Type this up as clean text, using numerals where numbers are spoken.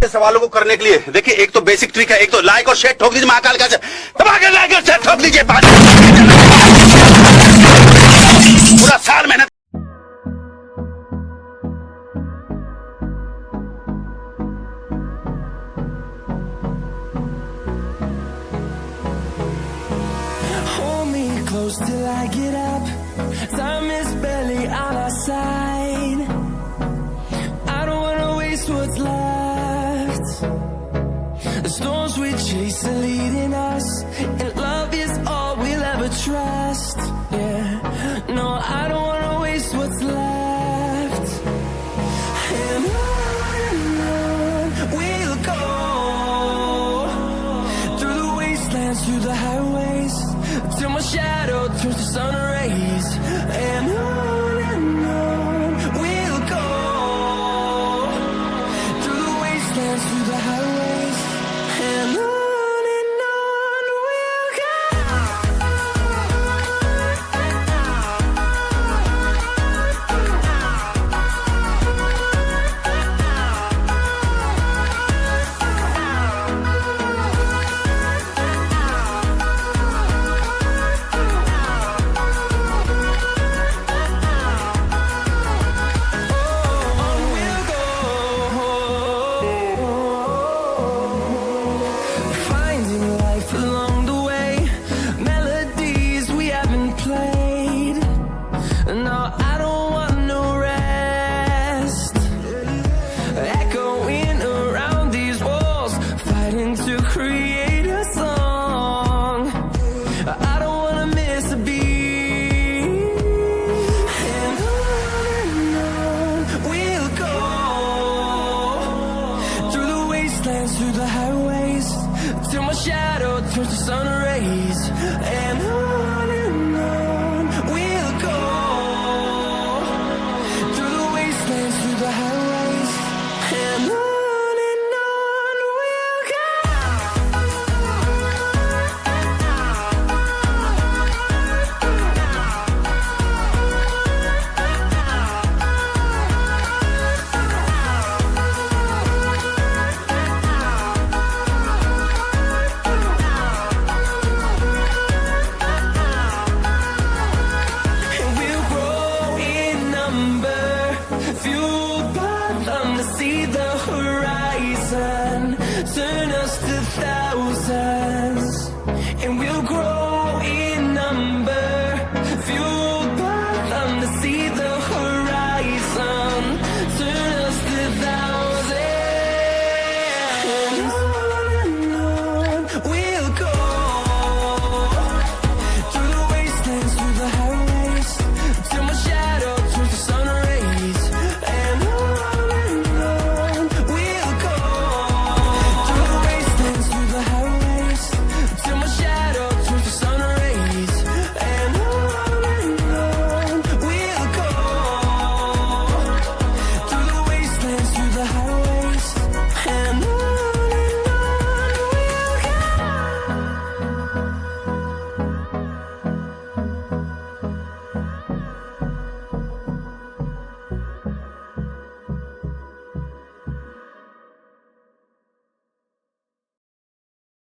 सवालों को करने के लिए देखिए, एक तो बेसिक ट्रिक है, एक तो लाइक और शेयर ठोक दीजिए, महाकाल का दबा के लाइक और शेयर ठोक दीजिए, पूरा साल मेहनत। Hold me close till I get up. Time is barely on our side. I don't wanna waste what's left. The storms we chase are leading us, and love is all we'll ever trust. Yeah, no, I don't wanna waste what's left. And on we'll go, through the wastelands, through the highways, till my shadow turns to sun rays. And on